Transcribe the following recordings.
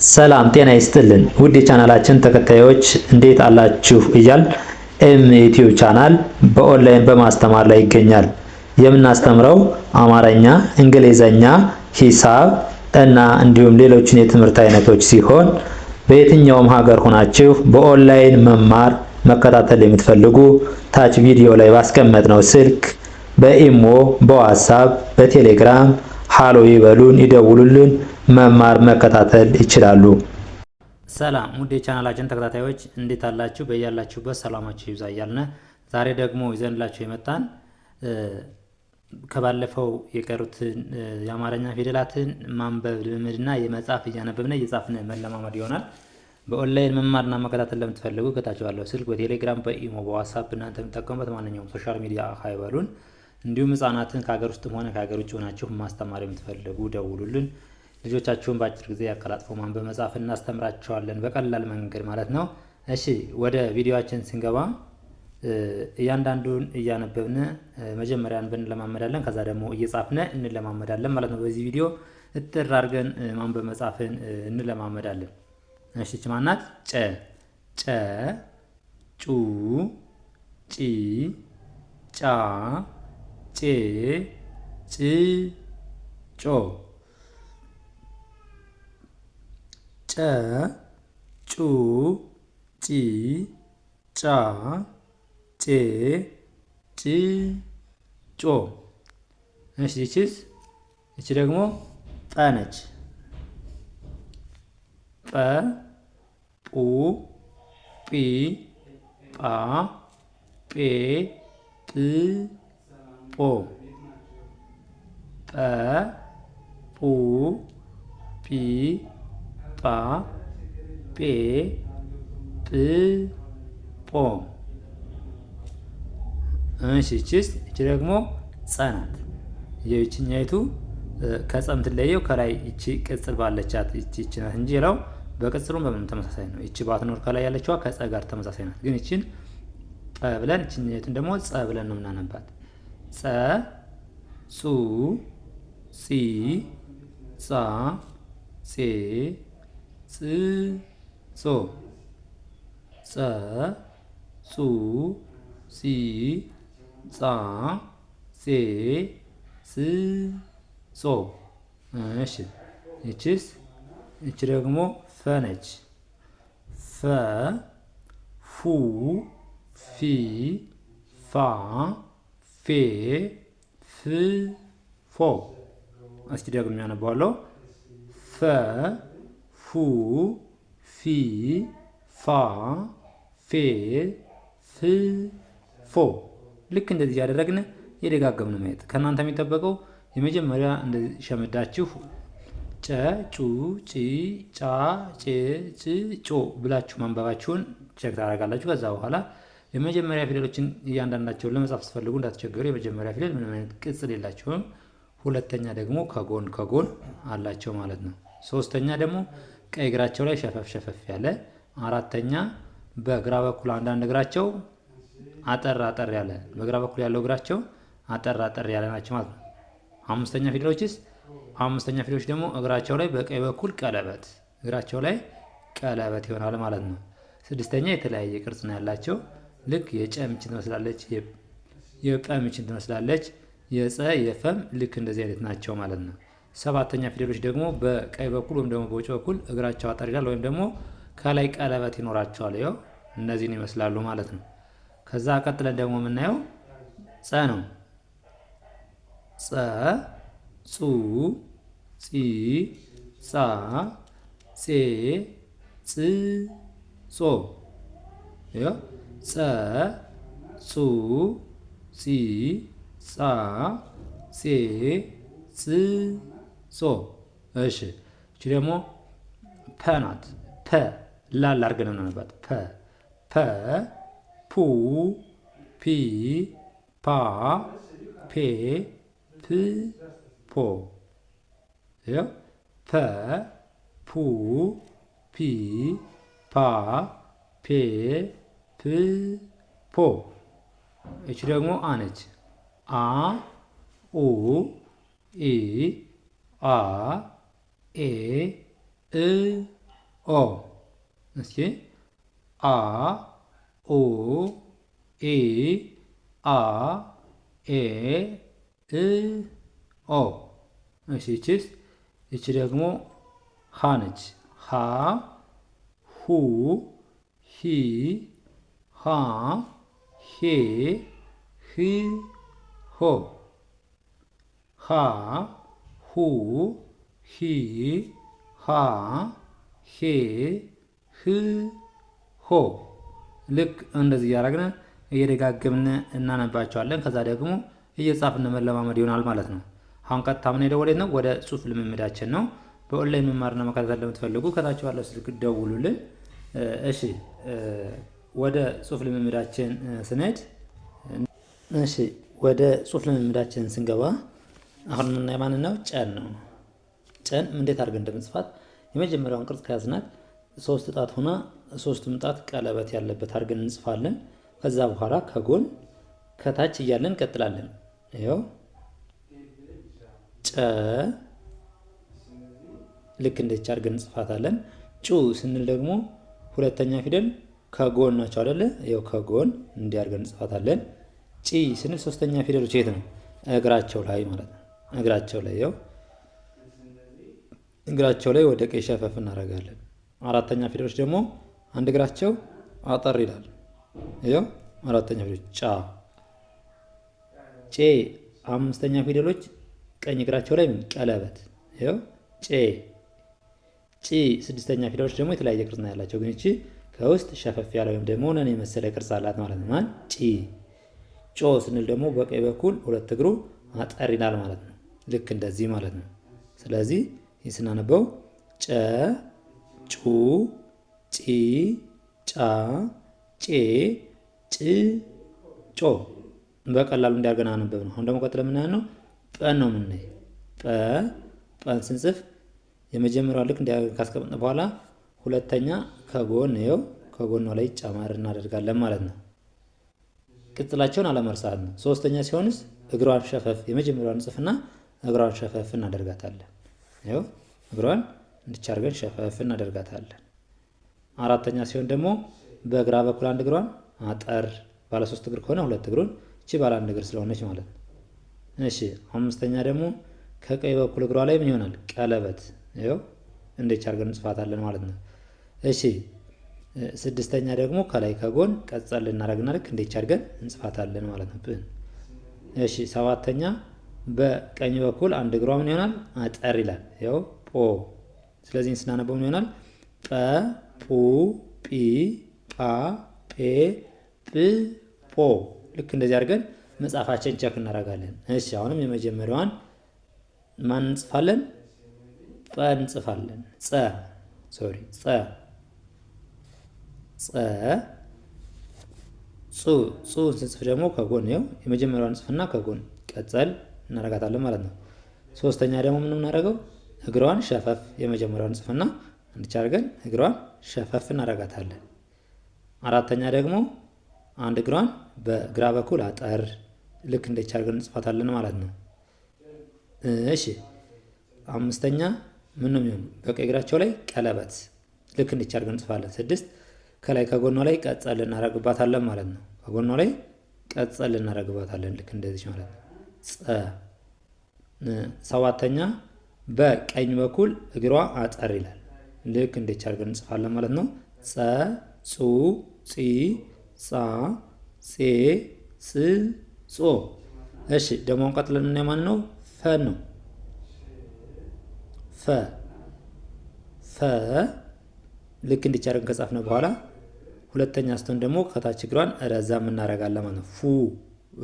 ሰላም ጤና ይስጥልን ውድ የቻናላችን ተከታዮች እንዴት አላችሁ እያል ዩቲዩብ ቻናል በኦንላይን በማስተማር ላይ ይገኛል። የምናስተምረው አማርኛ፣ እንግሊዘኛ፣ ሂሳብ እና እንዲሁም ሌሎችን የትምህርት አይነቶች ሲሆን በየትኛውም ሀገር ሆናችሁ በኦንላይን መማር መከታተል የምትፈልጉ ታች ቪዲዮ ላይ ባስቀመጥነው ስልክ በኢሞ፣ በዋትስአፕ፣ በቴሌግራም ሃሎ ይበሉን፣ ይደውሉልን፣ መማር መከታተል ይችላሉ። ሰላም ውድ የቻናላችን ተከታታዮች እንዴት አላችሁ? በያላችሁበት ሰላማችሁ ይብዛ እያልን ዛሬ ደግሞ ይዘንላችሁ የመጣን ከባለፈው የቀሩትን የአማርኛ ፊደላትን ማንበብ ልምምድና የመጻፍ እያነበብን እየጻፍን መለማመድ ይሆናል። በኦንላይን መማርና መከታተል ለምትፈልጉ ከታች ባለው ስልክ በቴሌግራም፣ በኢሞ፣ በዋትስአፕ እናንተ የምትጠቀሙበት ማንኛውም ሶሻል ሚዲያ ሃይበሉን። እንዲሁም ህጻናትን ከሀገር ውስጥም ሆነ ከሀገር ውጭ ሆናችሁ ማስተማር የምትፈልጉ ደውሉልን። ልጆቻችሁን በአጭር ጊዜ ያቀላጥፈው ማንበብ መጻፍ እናስተምራቸዋለን በቀላል መንገድ ማለት ነው። እሺ ወደ ቪዲዮአችን ስንገባ እያንዳንዱን እያነበብን መጀመሪያ እንለማመዳለን፣ ከዛ ደግሞ እየጻፍን እንለማመዳለን ማለት ነው። በዚህ ቪዲዮ እጥር አድርገን ማንበብ መጻፍን እንለማመዳለን። እሺ እቺ ማናት? ጨ ጨ ጩ ጪ ጫ ጬ ጭ ጮ ጨ ጩ ጪ ጫ ጬ ጭ ጮ። እሺ ይቺስ? ይቺ ደግሞ ጰ ነች። ጰ ጱ ጲ ጳ ጴ ጵ ጶ ጰ ጱ ጲ ጳ ጴ ጵ ጶ። እሺ ይቺስ? ይቺ ደግሞ ጸ ናት። የይችኛይቱ ከጸ የምትለየው ከላይ ይቺ ቅጽል ባለቻት ይቺ ናት እንጂ ሌላው በቅጽሉም በምንም ተመሳሳይ ነው። ይቺ ባትኖር ከላይ ያለችዋ ከጸ ጋር ተመሳሳይ ናት። ግን ይቺን ጰ ብለን ይችኛይቱን ደግሞ ጸ ብለን ነው የምናነባት። ጸ ጹ ጺ ጻ ጼ ጽ ጾ ጸ ጹ ጺ ጻ ጼ ጽ ጾ። እሺ ይቺስ? ይቺ ደግሞ ፈ ነች። ፈ ፉ ፊ ፋ ፌ ፍ ፎ። እስኪ ደግሞ ያነባዋለሁ። ፈ ፉ ፊ ፋ ፌ ፍ ፎ። ልክ እንደዚህ ያደረግን የደጋገምን ማየት ከእናንተ የሚጠበቀው የመጀመሪያ እንደዚህ ሸመዳችሁ ጨ ጩ ጪ ጫ ጬ ጭ ጮ ብላችሁ ማንበባችሁን ቼክ ታደርጋላችሁ። ከዛ በኋላ የመጀመሪያ ፊደሎችን እያንዳንዳቸውን ለመጻፍ ስትፈልጉ እንዳትቸገሩ። የመጀመሪያ ፊደል ምንም አይነት ቅጽል የላቸውም። ሁለተኛ ደግሞ ከጎን ከጎን አላቸው ማለት ነው። ሶስተኛ ደግሞ ቀኝ እግራቸው ላይ ሸፈፍ ሸፈፍ ያለ። አራተኛ በግራ በኩል አንዳንድ እግራቸው አጠር አጠር ያለ፣ በግራ በኩል ያለው እግራቸው አጠር አጠር ያለ ናቸው ማለት ነው። አምስተኛ ፊደሎችስ? አምስተኛ ፊደሎች ደግሞ እግራቸው ላይ በቀኝ በኩል ቀለበት፣ እግራቸው ላይ ቀለበት ይሆናል ማለት ነው። ስድስተኛ የተለያየ ቅርጽ ነው ያላቸው። ልክ የጨ ምች ትመስላለች፣ የጰ ምች ትመስላለች፣ የጸ የፈም ልክ እንደዚህ አይነት ናቸው ማለት ነው። ሰባተኛ ፊደሎች ደግሞ በቀኝ በኩል ወይም ደግሞ በውጭ በኩል እግራቸው አጠር ይላል ወይም ደግሞ ከላይ ቀለበት ይኖራቸዋል። ይኸው እነዚህን ይመስላሉ ማለት ነው። ከዛ ቀጥለን ደግሞ የምናየው ጸ ነው። ጸ ጹ ጺ ጻ ጼ ጽ ጾ። ይኸው ጸ ጹ ጺ ጻ ጼ ጽ ጾ። እሺ እቺ ደግሞ ፐ ናት። ፐ ላል አድርገን ነው የምናነባት። ፐ ፐ ፑ ፒ ፓ ፔ ፕ ፖ። ይኸው ፐ ፑ ፒ ፓ ፔ ፕ ፖ። እቺ ደግሞ አ ነች። አ ኡ ኢ አ ኤ እ ኦ። እስኪ አ ኡ ኢ አ ኤ እ ኦ። እሺ ይቺስ? ይቺ ደግሞ ሀ ነች። ሀ ሁ ሂ ሃ ሄ ህ ሆ። ሃ ሁ ሂ ሃ ሄ ህ ሆ። ልክ እንደዚህ እያደረግን እየደጋገምን እናነባቸዋለን። ከዛ ደግሞ እየጻፍን መለማመድ ይሆናል ማለት ነው። አሁን ቀጥታ ምን ሄደው ወዴት ነው? ወደ ጽሁፍ ልምምዳችን ነው። በኦንላይን መማርና መከታተል ለምትፈልጉ ከታች ባለው ስልክ ደውሉልን። እሺ ወደ ጽሁፍ ልምምዳችን ስንሄድ እሺ ወደ ጽሁፍ ልምምዳችን ስንገባ አሁን የምናየው ማንን ነው? ጨን ነው። ጨን እንዴት አድርገን እንደምንጽፋት የመጀመሪያውን ቅርጽ ከያዝናት 3 ጣት ሆና 3ቱም ጣት ቀለበት ያለበት አድርገን እንጽፋለን። ከዛ በኋላ ከጎን ከታች እያለን እንቀጥላለን። ይኸው ጨ ልክ እንደዚህ አድርገን እንጽፋታለን። ጩ ስንል ደግሞ ሁለተኛ ፊደል ከጎን ናቸው አይደለ? ይኸው ከጎን እንዲህ አድርገን እንጽፋታለን። ጪ ስንል ሶስተኛ ፊደሎች የት ነው? እግራቸው ላይ ማለት ነው። እግራቸው ላይ ይኸው እግራቸው ላይ ወደ ቀኝ ሸፈፍ እናደርጋለን። አራተኛ ፊደሎች ደግሞ አንድ እግራቸው አጠር ይላል። ይኸው አራተኛ ፊደሎች ጫ። ጬ አምስተኛ ፊደሎች ቀኝ እግራቸው ላይ ቀለበት። ይኸው ጬ። ጪ ስድስተኛ ፊደሎች ደግሞ የተለያየ ቅርጽ ነው ያላቸው፣ ግን እቺ ከውስጥ ሸፈፍ ያለ ወይም ደግሞ ነን የመሰለ ቅርጽ አላት ማለት ነው። ማን ጪ። ጮ ስንል ደግሞ በቀኝ በኩል ሁለት እግሩ አጠር ይላል ማለት ነው። ልክ እንደዚህ ማለት ነው። ስለዚህ ይህ ስናነበው ጨ ጩ ጪ ጫ ጬ ጭ ጮ በቀላሉ እንዲያርገን አነበብ ነው። አሁን ደግሞ ቀጥለ የምናየው ነው ጰን ነው የምናይ። ጰን ስንጽፍ የመጀመሪያው ልክ እንዲያርገን ካስቀመጥን በኋላ ሁለተኛ ከጎን ይኸው ከጎኗ ላይ ጨማር እናደርጋለን ማለት ነው። ቅጽላቸውን አለመርሳት ነው። ሶስተኛ ሲሆንስ እግሯን ሸፈፍ የመጀመሪያውን ጽፍና እግሯን ሸፈፍ እናደርጋታለን። ይኸው እግሯን እንድቻርገን ሸፈፍ እናደርጋታለን። አራተኛ ሲሆን ደግሞ በግራ በኩል አንድ እግሯን አጠር፣ ባለ 3 እግር ከሆነ 2 እግሩን እቺ ባለ 1 እግር ስለሆነች ማለት ነው። እሺ አምስተኛ ደግሞ ከቀኝ በኩል እግሯ ላይ ምን ይሆናል? ቀለበት። ይኸው እንድቻርገን እንጽፋታለን ማለት ነው። እሺ ስድስተኛ ደግሞ ከላይ ከጎን ቀጸል ልናደርግና ልክ እንድቻርገን እንጽፋታለን ማለት ነው። እሺ ሰባተኛ በቀኝ በኩል አንድ እግሯ ምን ይሆናል? አጠር ይላል። ያው ጶ። ስለዚህ ስናነበው ምን ይሆናል? ጰ ጱ ጲ ጳ ጴ ጵ ጶ። ልክ እንደዚህ አድርገን መጻፋችን ቸክ እናደርጋለን። እሺ አሁንም የመጀመሪያዋን ማን እንጽፋለን? ጰ እንጽፋለን። ጸ ጹ ስንጽፍ ደግሞ ከጎን ይኸው የመጀመሪያዋን እንጽፍና ከጎን ቀጸል እናደርጋታለን ማለት ነው። ሶስተኛ ደግሞ ምን እናደርገው? እግሯን ሸፈፍ የመጀመሪያውን እንጽፍና እንድቻርገን እግሯን ሸፈፍ እናደርጋታለን። አራተኛ ደግሞ አንድ እግሯን በግራ በኩል አጠር ልክ እንድቻርገን እንጽፋታለን ማለት ነው። እሺ አምስተኛ ምን ነው የሚሆነው? በቀኝ እግራቸው ላይ ቀለበት ልክ እንድቻርገን እንጽፋለን። 6 ከላይ ከጎኗ ላይ ቀጸል እናደርግባታለን ማለት ነው። ከጎኗ ላይ ቀጸል እናደርግባታለን ልክ እንደዚህ ማለት ነው። ሰባተኛ በቀኝ በኩል እግሯ አጠር ይላል። ልክ እንዴት አድርገን እንጽፋለን ማለት ነው። ጸ ጹ ጺ ጻ ጼ ጽ ጾ። እሺ ደግሞ ቀጥለን እና ማን ነው? ፈ ነው። ፈ ልክ እንዴት አድርገን ከጻፍነው በኋላ ሁለተኛ ስትሆን ደግሞ ከታች እግሯን ረዘም እናደርጋለን ማለት ነው። ፉ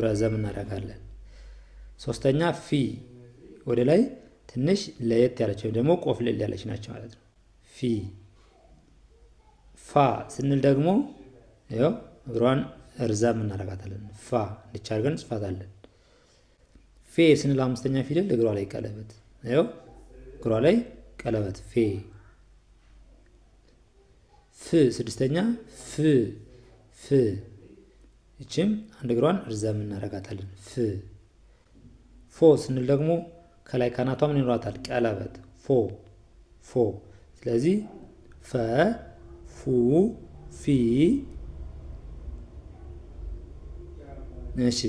ረዘም እናደርጋለን። ሶስተኛ ፊ ወደ ላይ ትንሽ ለየት ያለች ወይም ደግሞ ቆፍልል ያለች ናቸው ማለት ነው። ፊ። ፋ ስንል ደግሞ ያው እግሯን እርዛም እናደርጋታለን። ፋ እንድቻርገን እንጽፋታለን። ፌ ስንል አምስተኛ ፊደል እግሯ ላይ ቀለበት፣ ያው እግሯ ላይ ቀለበት ፌ። ፍ ስድስተኛ ፍ እችም አንድ እግሯን እርዛም እናደርጋታለን። ፍ። ፎ ስንል ደግሞ ከላይ ካናቷ ምን ይኖራታል? ቀለበት ፎ። ስለዚህ ፈ ፉ ፊ። እሺ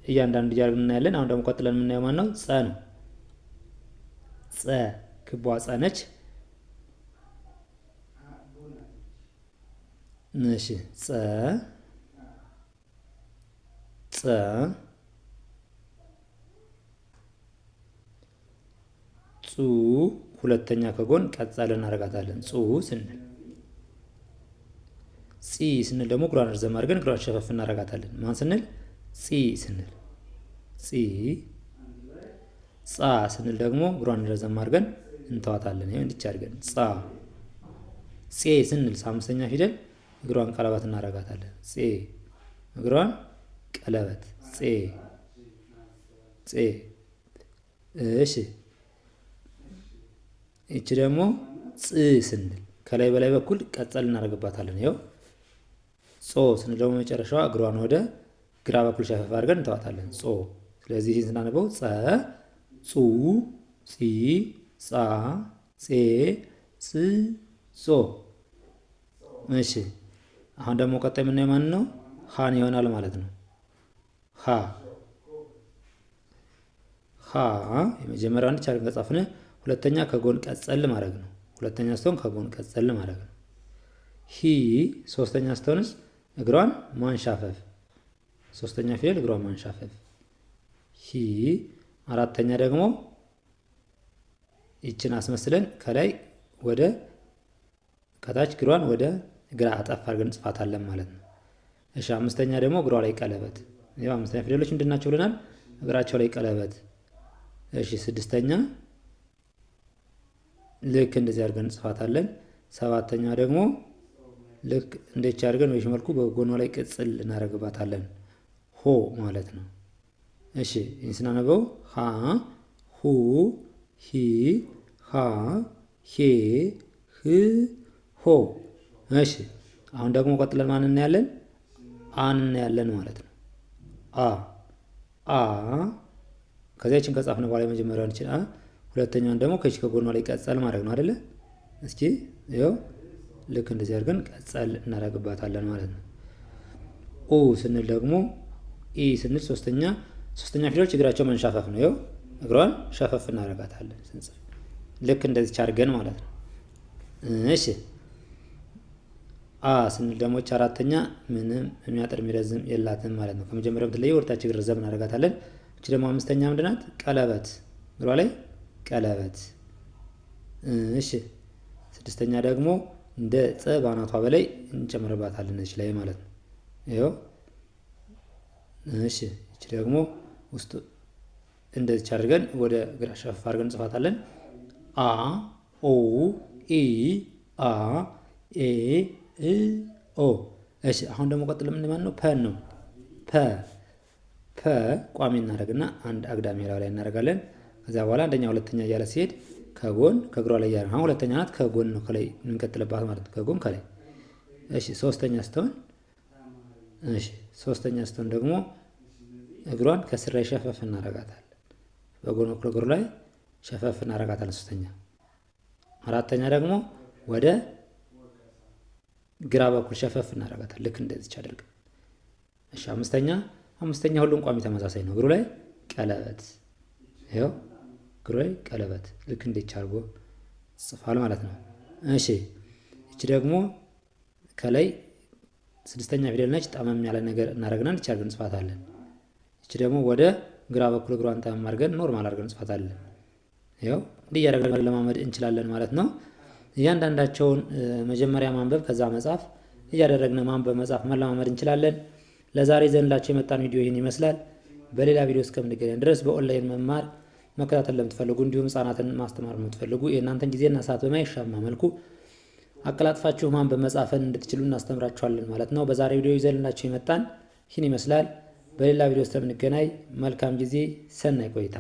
እያንዳንዱ እያደረግን እናያለን። አሁን ደግሞ ቀጥለን የምናየው ማን ነው? ጸ ነው። ጸ ክቧ ጸ ነች። እሺ ጸ ጸ ጹ ሁለተኛ ከጎን ቀጸል እናደርጋታለን። ጹ ስንል ጺ ስንል ደግሞ እግሯን ረዘም አድርገን እግሯን ሸፈፍ እናደርጋታለን። ማን ስንል? ጺ ስንል ጺ። ጻ ስንል ደግሞ እግሯን ረዘም አድርገን እንተዋታለን። ይሄው እንዲች አድርገን ጻ። ጼ ስንል አምስተኛ ፊደል እግሯን ቀለበት እናደርጋታለን። ጼ እግሯን ቀለበት ጼ ጼ። እሺ ይቺ ደግሞ ጽ ስንል ከላይ በላይ በኩል ቀጸል እናደርግባታለን። ይኸው ጾ ስንል ደግሞ መጨረሻዋ እግሯን ወደ ግራ በኩል ሸፈፍ አድርገን እንተዋታለን። ጾ። ስለዚህ ይህን ስናነበው ጸ ጹ ጺ ጻ ጼ ጽ ጾ። እሺ አሁን ደግሞ ቀጣይ የምናየው ማን ነው? ሀን ይሆናል ማለት ነው። ሀ ሀ የመጀመሪያው አንድ ቻርግ ከጻፍን ሁለተኛ ከጎን ቀጸል ማድረግ ነው። ሁለተኛ ስትሆን ከጎን ቀጸል ማድረግ ነው። ሂ ሶስተኛ ስትሆንስ እግሯን ማንሻፈፍ። ሶስተኛ ፊደል እግሯን ማንሻፈፍ ሂ። አራተኛ ደግሞ ይችን አስመስለን ከላይ ወደ ከታች እግሯን ወደ ግራ አጠፍ አድርገን እንጽፋታለን ማለት ነው። እሺ አምስተኛ ደግሞ እግሯ ላይ ቀለበት። ያው አምስተኛ ፊደሎች ምንድን ናቸው ብለናል? እግራቸው ላይ ቀለበት። እሺ ስድስተኛ ልክ እንደዚህ አድርገን እንጽፋታለን። ሰባተኛ ደግሞ ልክ እንደዚህ አድርገን በዚህ መልኩ በጎኗ ላይ ቅጽል እናደርግባታለን። ሆ ማለት ነው። እሺ ይህን ስናነበው ሀ ሁ ሂ ሃ ሄ ህ ሆ። እሺ አሁን ደግሞ ቀጥለን ማን እናያለን? አን እናያለን ማለት ነው። አ አ ከዚያችን ከጻፍን በኋላ የመጀመሪያውን እንችል ሁለተኛውን ደግሞ ከዚህ ከጎኗ ላይ ቀጸል ማድረግ ነው አይደለ? እስኪ ይኸው ልክ እንደዚህ አድርገን ቀጸል እናደርግባታለን ማለት ነው። ኡ ስንል ደግሞ ኢ ስንል ሶስተኛ ፊደሎች እግራቸው መንሻፈፍ ነው። ይኸው እግሯን ሸፈፍ እናደርጋታለን ስንጽፍ ልክ እንደዚህ አድርገን ማለት ነው። እሺ አ ስንል ደግሞ አራተኛ ምንም የሚያጠር የሚረዝም የላትም ማለት ነው። ከመጀመሪያው ብትለይ ወርታች እግር ረዘም እናደርጋታለን። እቺ ደግሞ አምስተኛ ምንድናት? ቀለበት እግሯ ላይ ቀለበት። እሺ ስድስተኛ ደግሞ እንደ ጸ ባናቷ በላይ እንጨምርባታለን እዚህ ላይ ማለት ነው። ይኸው እሺ እቺ ደግሞ ውስጥ እንደዚህ አድርገን ወደ ግራ ሸፈፍ አድርገን እንጽፋታለን። አ ኦ ኢ አ ኤ እ ኦ። እሺ አሁን ደግሞ ቀጥሎ ምን ማለት ነው? ፐ ነው። ፐ ቋሚ እናደርግና አንድ አግዳሚ ላይ እናደርጋለን። ከዛ በኋላ አንደኛ ሁለተኛ እያለ ሲሄድ ከጎን ከእግሯ ላይ ያለ አሁን ሁለተኛ ናት። ከጎን ነው ከላይ የምንቀጥልባት ማለት ነው። ከጎን ከላይ። እሺ ሶስተኛ ስትሆን ደግሞ እግሯን ከስር ላይ ሸፈፍ እናደርጋታለን። በጎን በኩል እግሩ ላይ ሸፈፍ እናደርጋታለን። ሶስተኛ። አራተኛ ደግሞ ወደ ግራ በኩል ሸፈፍ እናደርጋታለን። ልክ እንደዚህ አድርገን። እሺ አምስተኛ ሁሉም ቋሚ ተመሳሳይ ነው። እግሩ ላይ ቀለበት። ይኸው እግሩ ላይ ቀለበት ልክ እንደዚህ አድርጎ ጽፏል ማለት ነው። እሺ እቺ ደግሞ ከላይ ስድስተኛ ፊደል ነች። ጠመም ያለ ነገር እናደርግና እንዲህ አድርገን እንጽፋታለን። እቺ ደግሞ ወደ ግራ በኩል እግሯን ጠመም አድርገን ኖርማል አድርገን እንጽፋታለን። ይኸው እንዲህ እያደረግን ለማመድ እንችላለን ማለት ነው። እያንዳንዳቸውን መጀመሪያ ማንበብ ከዛ መጻፍ እያደረግን ማንበብ መጻፍ መለማመድ እንችላለን። ለዛሬ ዘንላችሁ የመጣን ቪዲዮ ይህን ይመስላል። በሌላ ቪዲዮ እስከምንገናኝ ድረስ በኦንላይን መማር መከታተል ለምትፈልጉ እንዲሁም ህጻናትን ማስተማር የምትፈልጉ የእናንተን ጊዜና ሰዓት በማይሻማ መልኩ አቀላጥፋችሁ ማንበብ መጻፍን እንድትችሉ እናስተምራችኋለን ማለት ነው። በዛሬ ቪዲዮ ይዘንላችሁ የመጣን ይህን ይመስላል። በሌላ ቪዲዮ እስከምንገናኝ መልካም ጊዜ፣ ሰናይ ቆይታ